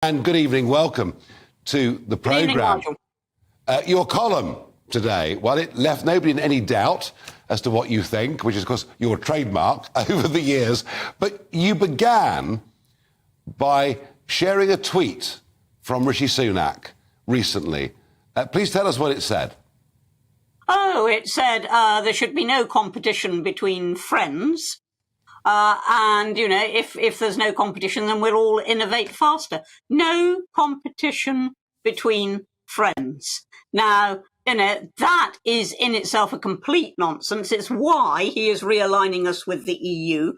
And good evening. Welcome to the programme. Your column today, well, it left nobody in any doubt as to what you think, which is, of course, your trademark over the years. But you began by sharing a tweet from Rishi Sunak recently. Please tell us what it said. Oh, it said there should be no competition between friends. And, you know, if there's no competition, then we'll all innovate faster. No competition between friends. Now, you know, that is in itself a complete nonsense. It's why he is realigning us with the EU.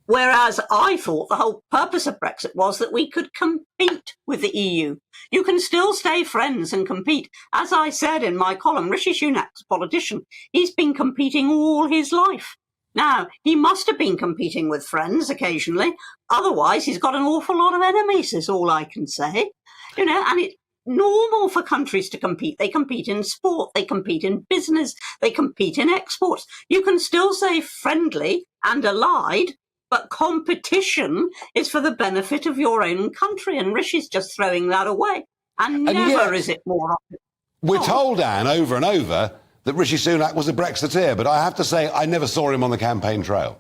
Whereas I thought the whole purpose of Brexit was that we could compete with the EU. You can still stay friends and compete. As I said in my column, Rishi Sunak's a politician. He's been competing all his life. Now, he must have been competing with friends occasionally. Otherwise, he's got an awful lot of enemies, is all I can say. You know, and it's normal for countries to compete. They compete in sport, they compete in business, they compete in exports. You can still say friendly and allied, but competition is for the benefit of your own country. And Rishi's just throwing that away. And never is it more often. We're told, Anne, over and over, that Rishi Sunak was a Brexiteer, but I have to say I never saw him on the campaign trail.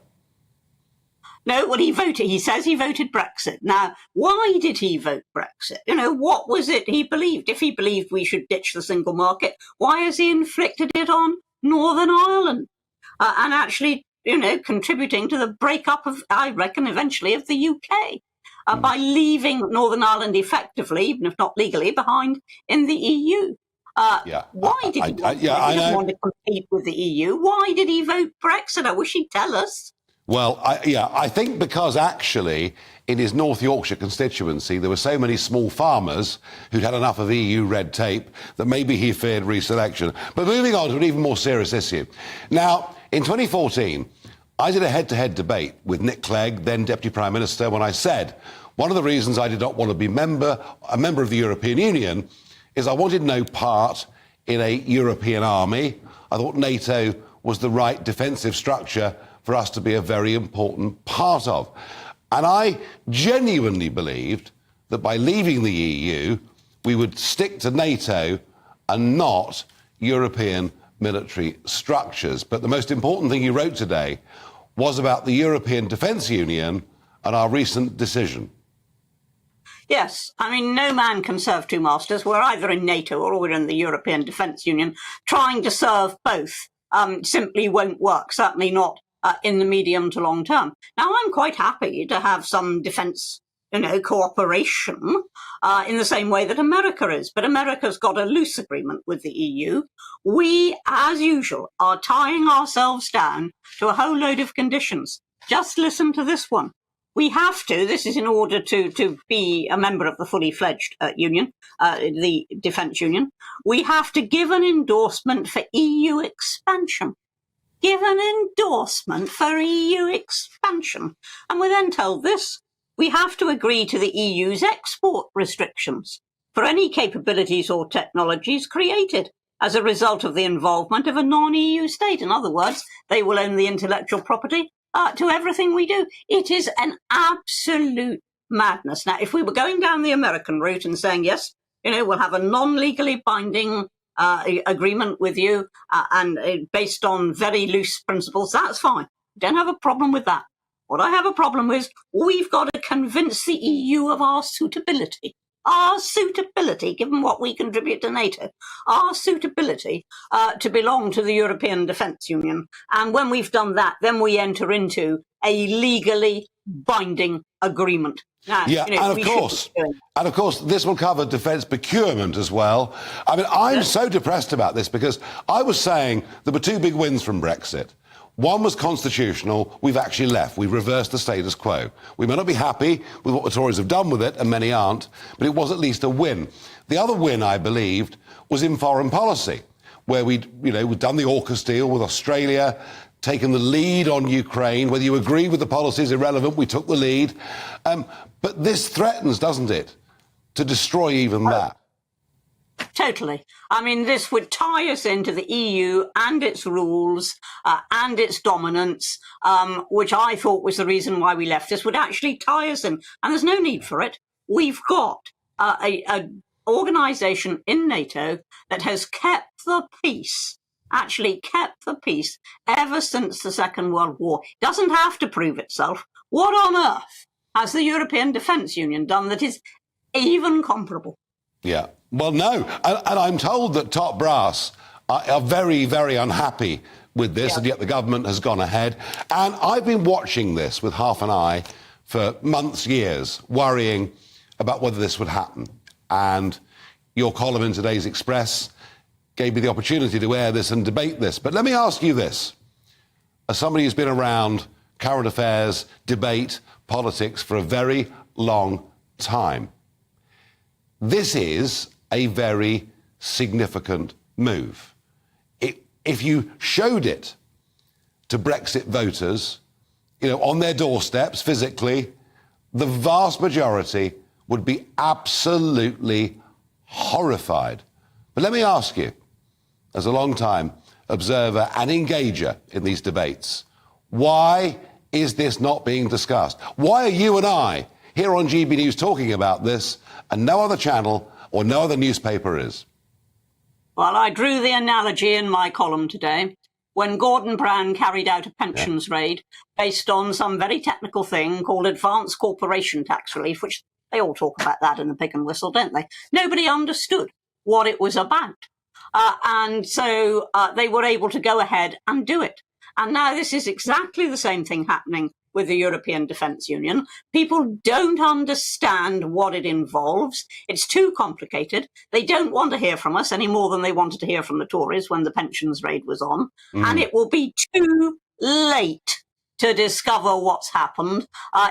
No, well, he says he voted Brexit. Now, why did he vote Brexit? You know, what was it he believed? If he believed we should ditch the single market, why has he inflicted it on Northern Ireland? And actually, you know, contributing to the breakup of, I reckon, eventually of the UK by leaving Northern Ireland effectively, even if not legally, behind in the EU. Why did he want to compete with the EU? Why did he vote Brexit? I wish he'd tell us. Well, I think because actually in his North Yorkshire constituency there were so many small farmers who'd had enough of EU red tape that maybe he feared reselection. But moving on to an even more serious issue. Now, in 2014, I did a head-to-head debate with Nick Clegg, then Deputy Prime Minister, when I said one of the reasons I did not want to be a member of the European Union is I wanted no part in a European army. I thought NATO was the right defensive structure for us to be a very important part of. And I genuinely believed that by leaving the EU, we would stick to NATO and not European military structures. But the most important thing you wrote today was about the European Defence Union and our recent decision. Yes, I mean, no man can serve two masters. We're either in NATO or we're in the European Defence Union. Trying to serve both simply won't work, certainly not in the medium to long term. Now, I'm quite happy to have some defence, you know, cooperation in the same way that America is. But America's got a loose agreement with the EU. We, as usual, are tying ourselves down to a whole load of conditions. Just listen to this one. We have to, this is in order to be a member of the fully fledged union, the defence union, we have to give an endorsement for EU expansion. Give an endorsement for EU expansion. And we're then told this, we have to agree to the EU's export restrictions for any capabilities or technologies created as a result of the involvement of a non-EU state. In other words, they will own the intellectual property to everything we do. It is an absolute madness. Now, if we were going down the American route and saying, yes, you know, we'll have a non-legally binding agreement with you and based on very loose principles, that's fine. Don't have a problem with that. What I have a problem with, we've got to convince the EU of our suitability. Our suitability, given what we contribute to NATO, our suitability to belong to the European Defence Union. And when we've done that, then we enter into a legally binding agreement. Now, and of course, this will cover defence procurement as well. I mean, I'm so depressed about this because I was saying there were two big wins from Brexit. One was constitutional. We've actually left. We've reversed the status quo. We may not be happy with what the Tories have done with it, and many aren't, but it was at least a win. The other win, I believed, was in foreign policy, where we'd done the AUKUS deal with Australia, taken the lead on Ukraine. Whether you agree with the policy is irrelevant. We took the lead. But this threatens, doesn't it, to destroy even that? Totally. I mean, this would tie us into the EU and its rules and its dominance, which I thought was the reason why we left. This would actually tie us in, and there's no need for it. we've got a organisation in NATO that has kept the peace, actually kept the peace ever since the Second World War. It doesn't have to prove itself. What on earth has the European Defence Union done that is even comparable? Yeah. Well, no. And I'm told that top brass are very, very unhappy with this, and yet the government has gone ahead. And I've been watching this with half an eye for months, years, worrying about whether this would happen. And your column in today's Express gave me the opportunity to air this and debate this. But let me ask you this. As somebody who's been around current affairs, debate, politics for a very long time, this is a very significant move. If you showed it to Brexit voters, on their doorsteps physically, the vast majority would be absolutely horrified. But let me ask you, as a long-time observer and engager in these debates, why is this not being discussed? Why are you and I here on GB News talking about this and no other channel or no other newspaper is? Well, I drew the analogy in my column today when Gordon Brown carried out a pensions raid based on some very technical thing called advanced corporation tax relief, which they all talk about that in the pig and whistle, don't they? Nobody understood what it was about. And so they were able to go ahead and do it. And now this is exactly the same thing happening with the European Defence Union. People don't understand what it involves. It's too complicated. They don't want to hear from us any more than they wanted to hear from the Tories when the pensions raid was on. And it will be too late to discover what's happened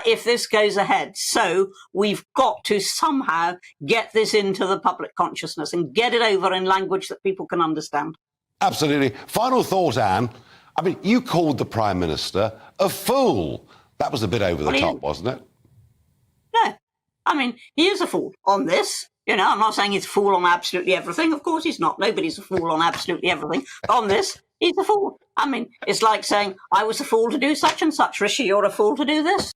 if this goes ahead. So we've got to somehow get this into the public consciousness and get it over in language that people can understand. Absolutely. Final thought, Anne. I mean, you called the Prime Minister a fool. That was a bit over the top, wasn't it? No. I mean, he is a fool on this. I'm not saying he's a fool on absolutely everything. Of course he's not. Nobody's a fool on absolutely everything. On this, he's a fool. I mean, it's like saying, I was a fool to do such and such. Rishi, you're a fool to do this.